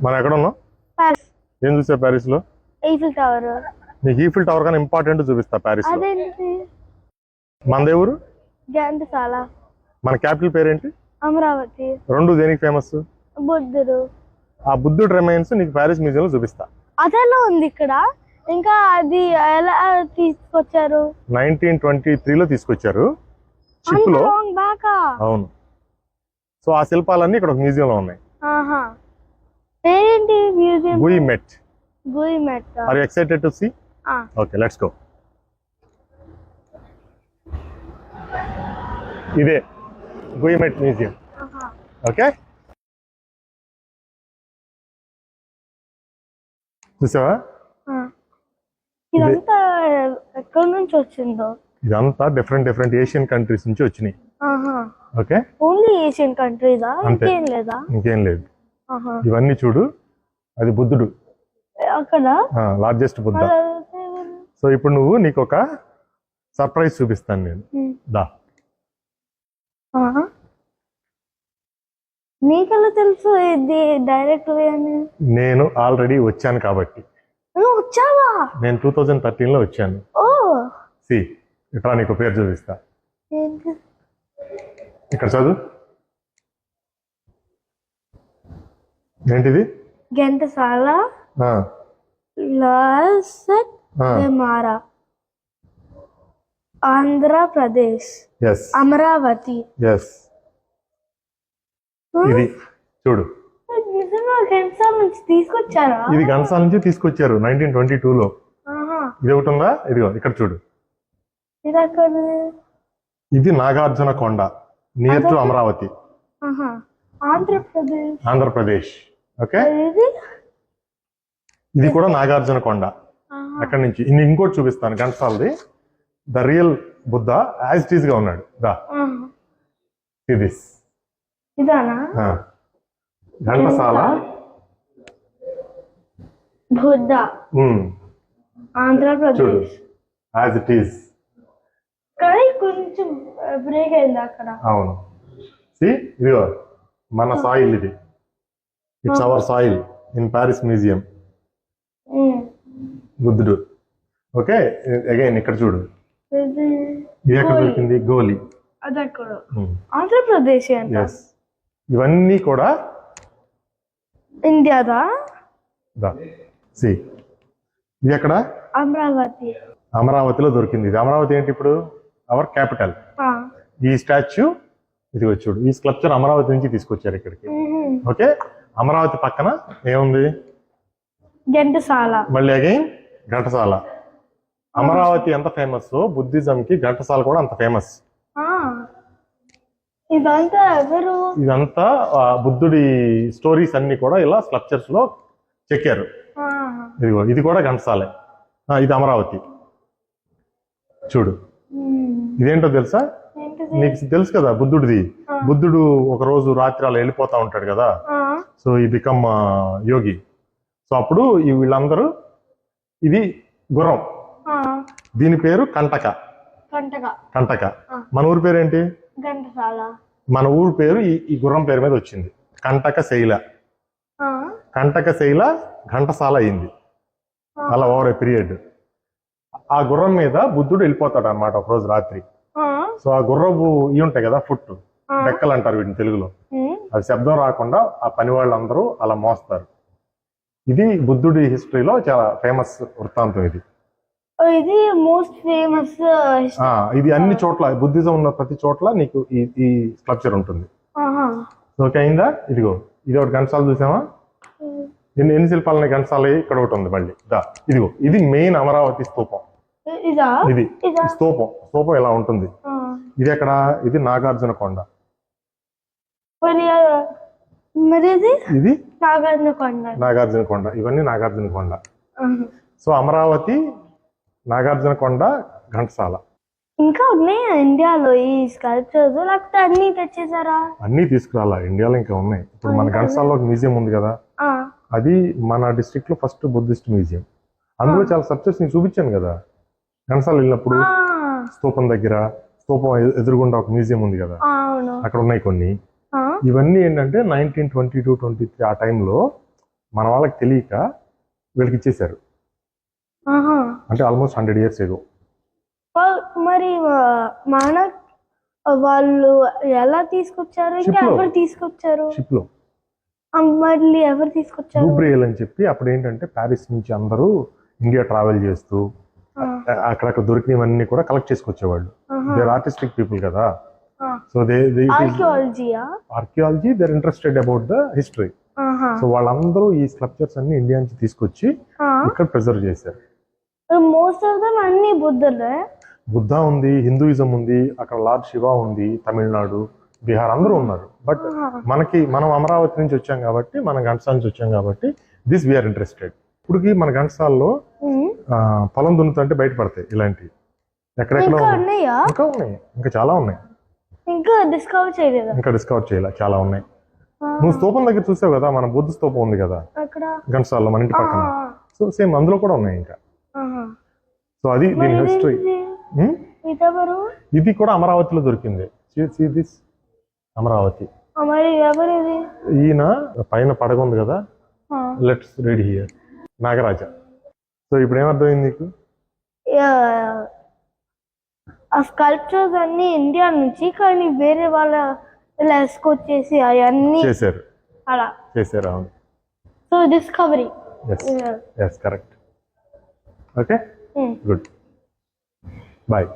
మనం ఎక్కడ ఉన్నాం? ప్యారిస్. ఏం చూసా ప్యారిస్ లో? Eiffel tower. నీకు ఈఫిల్ టవర్ కానీ ఇంపార్టెంట్ చూపిస్తా ప్యారిస్ లో. అదేంటి? మన దేవురు ఘంటసాల. మన క్యాపిటల్ పేరేంటి? అమరావతి. రెండు దేనికి ఫేమస్? బుద్ధుడు. ఆ బుద్ధుడు రిమైన్స్ నీకు ప్యారిస్ మ్యూజియం లో చూపిస్తా. అదెలా ఉంది ఇక్కడ? ఇంకా అది ఎలా తీసుకొచ్చారు? 1923 లో తీసుకొచ్చారు షిప్ లో. అవును. సో ఆ శిల్పాలన్నీ ఇక్కడ ఒక మ్యూజియం లో ఉన్నాయి. పేరేంటి museum? Guimet. Guimet. Are you excited to see? Okay, let's go. ఇదే గుయిమెట్ మ్యూజియం. ఓకే, చూసావా? ఇదంతా ఎక్కడి నుంచి వచ్చిందో? ఇదంతా డిఫరెంట్ ఏషియన్ కంట్రీస్ నుంచి వచ్చినాయి. ఓకే, ఓన్లీ ఏషియన్ కంట్రీసా? ఇంకేం లేదా? ఇంకేం లేదు. ఇవన్నీ చూడు, అది బుద్ధుడు అక్కడ లార్జెస్ట్ బుద్ధ. సో ఇప్పుడు నీకు ఒక సర్ప్రైజ్ చూపిస్తాను నేను. దా. నీకెలా తెలుసు ఇది డైరెక్ట్ వే అని? నేను ఆల్రెడీ వచ్చాను కాబట్టి. వచ్చావా? నేను 2013 లో వచ్చాను. ఓ సి, ఇట్లా నీకు పేరు చూపిస్తా. ఇక్కడ చదువు. ఏంటిది? ఘంటసాల లాసెమారా, ఆంధ్రప్రదేశ్, అమరావతి. ఇది చూడు. ఘంటసాల నుంచి తీసుకొచ్చారా? ఇది ఘంటసాల నుంచి తీసుకొచ్చారు 1922 లో. ఇది ఒకటి ఉందా? ఇదిగో ఇక్కడ చూడు. ఇది Nagarjuna Konda, near to Amaravati, Andhra Pradesh. Okay, ఇది కూడా నాగార్జున కొండ. అక్కడి నుంచి ఇంకోటి చూపిస్తాను ఘంటసాలది. The real Buddha as it is గా ఉన్నాడు. దా, ఇదానా Ghantasala Buddha, Andhra Pradesh as it is. కానీ కొంచెం బ్రేక్ అయింది అక్కడ. అవును. ఇదిగో మన సాయిల్, ఇది it's our soil in Paris museum. బుద్ధుడు. ఓకే, అగైన్ ఇక్కడ చూడు. ఇది ఎక్కడ దొరికింది? గోలి. ఆంధ్రప్రదేశ్. ఇవన్నీ కూడా ఇండియాదా? ఇది ఎక్కడ? అమరావతి. అమరావతిలో దొరికింది. ఇది అమరావతి ఏంటి ఇప్పుడు? Hour capital. ఈ స్టాచ్యూ ఇది చూడు, ఈ స్కల్ప్చర్ అమరావతి నుంచి తీసుకొచ్చారు ఇక్కడికి. ఓకే, అమరావతి పక్కన ఏముంది? ఘంటసాల. మళ్ళీ అగైన్ ఘంటసాల. అమరావతి ఎంత ఫేమస్, బుద్ధిజం కి ఘంటసాల కూడా అంత ఫేమస్. ఇదంతా బుద్ధుడి స్టోరీస్ అన్ని కూడా ఇలా స్కల్ప్చర్స్ లో చెక్కారు. ఇదిగో ఇది కూడా ఘంటసాలే. ఇది అమరావతి. చూడు, ఇదేంటో తెలుసా? నీకు తెలుసు కదా బుద్ధుడిది. బుద్ధుడు ఒక రోజు రాత్రి అలా వెళ్ళిపోతా ఉంటాడు కదా. సో ఈ బికమ్ యోగి. సో అప్పుడు వీళ్ళందరూ, ఇది గుర్రం, దీని పేరు కంటక. కంటక. మన ఊరి పేరేంటి? ఘంటసాల. మన ఊరు పేరు ఈ గుర్రం పేరు మీద వచ్చింది, కంటక శైల. కంటక శైల ఘంటసాల అయింది అలా ఓవర్ ఏ పీరియడ్. ఆ గుర్రం మీద బుద్ధుడు వెళ్ళిపోతాడు అనమాట ఒక రోజు రాత్రి. సో ఆ గుర్రపు ఇవి ఉంటాయి కదా, ఫుట్ డెక్కలు అంటారు వీటిని తెలుగులో. అది శబ్దం రాకుండా ఆ పని వాళ్ళందరూ అలా మోస్తారు. ఇది బుద్ధుడి హిస్టరీలో చాలా ఫేమస్ వృత్తాంతం. ఇది మోస్ట్ ఫేమస్. ఇది అన్ని చోట్ల బుద్ధిజం ఉన్న ప్రతి చోట్ల నీకు ఈ స్ట్రక్చర్ ఉంటుంది. ఓకే అయిందా? ఇదిగో ఇది ఒకటి ఘంటసాల చూసామా? ఎన్ని శిల్పాలని ఘంటసాల. ఇక్కడ ఒకటి ఉంది మళ్ళీ. ఇదిగో ఇది మెయిన్ అమరావతి స్తూపం. ఇది స్తూపం ఇలా ఉంటుంది. ఇది ఎక్కడ? ఇది నాగార్జున కొండ. ఇది నాగార్జున కొండ. ఇవన్నీ నాగార్జున కొండ. సో అమరావతి, నాగార్జున కొండ, ఘంటసాల. ఇంకా ఉన్నాయా ఇండియాలో ఈ స్కల్ప్చర్స్? లేకపోతే అన్ని తెచ్చేసారా? అన్ని తీసుకురాలా, ఇండియాలో ఇంకా ఉన్నాయి. ఇప్పుడు మన ఘంటసాలలో ఒక మ్యూజియం ఉంది కదా, అది మన డిస్ట్రిక్ట్ లో ఫస్ట్ బుద్ధిస్ట్ మ్యూజియం. అందులో చాలా స్కల్ప్చర్స్ నేను చూపించాను కదా ఘంటసాల వెళ్ళినప్పుడు. స్తూపం దగ్గర, స్తూపం ఎదురుగుండా ఒక మ్యూజియం ఉంది కదా, అక్కడ ఉన్నాయి కొన్ని. ఇవన్నీ ఏంటంటే 1922-23 ఆ టైంలో మన వాళ్ళకి తెలియక వీళ్ళకి ఇచ్చేశారు. ఆహా. అంటే ఆల్మోస్ట్ 100 years ఎగో. మరి మన వాళ్ళు ఎలా తీసుకొచ్చారు, ఇంకా Ship లో. ఎవరు తీసుకొచ్చారు? షిప్లో మళ్ళీ ఎవరు తీసుకొచ్చారు? గూబ్రియల్ అని చెప్పి అప్పుడు ఏంటంటే ప్యారిస్ నుంచి అందరూ ఇండియా ట్రావెల్ చేస్తూ అక్కడక్కడ దొరికినవన్నీ కూడా కలెక్ట్ చేసుకొచ్చేవాళ్ళు. దేర్ ఆర్టిస్టిక్ పీపుల్ కదా. So archaeology they're interested about the history. So వాళ్ళందరూ ఈ స్కల్ప్చర్స్ అన్ని ఇండియా నుంచి తీసుకొచ్చి ఇక్కడ ప్రిజర్వ్ చేశారు. మోస్ట్ ఆఫ్ దమ్ అన్ని బుద్ధులే. బుద్ధ ఉంది, హిందూయిజం ఉంది, అక్కడ లార్డ్ శివ ఉంది, తమిళనాడు, బీహార్ అందరూ ఉన్నారు. బట్ మనం అమరావతి నుంచి వచ్చాం కాబట్టి, మన ఘంటసాల నుంచి వచ్చాం కాబట్టి దిస్ వీఆర్ ఇంట్రెస్టెడ్. ఇప్పటికి మన ఘంటసాలలో పొలం దున్నుతుంటే బయటపడతాయి ఇలాంటివి. ఎక్కడెక్కడ ఇంకా ఉన్నాయి, ఇంకా చాలా ఉన్నాయి. ఇంకా డిస్కవర్ చేయలేదు, ఇంకా డిస్కవర్ చేయాలి, చాలా ఉన్నాయి. నువ్వు స్తూపం దగ్గర చూసావు కదా, మన బుద్ధ స్తూపం ఉంది కదా ఘంటసాలలో మన ఇంటి పక్కన. సో సేమ్ అందులో కూడా ఉన్నాయి ఇంకా. సో అది దీని హిస్టరీ. ఇది కూడా అమరావతిలో దొరికింది. దిస్ అమరావతి. ఈయన పైన పడగ ఉంది కదా, let's read here, Nagaraja. So ఇప్పుడు ఏమర్థమైంది నీకు? ఆ స్కల్ప్చర్స్ అన్ని ఇండియా నుంచి, కానీ వేరే వాళ్ళ ఇలా ఎస్కొచ్చేసి అవన్నీ చేశారు, అలా చేశారు. అవును. So discovery. Yes correct. Okay, good. Bye.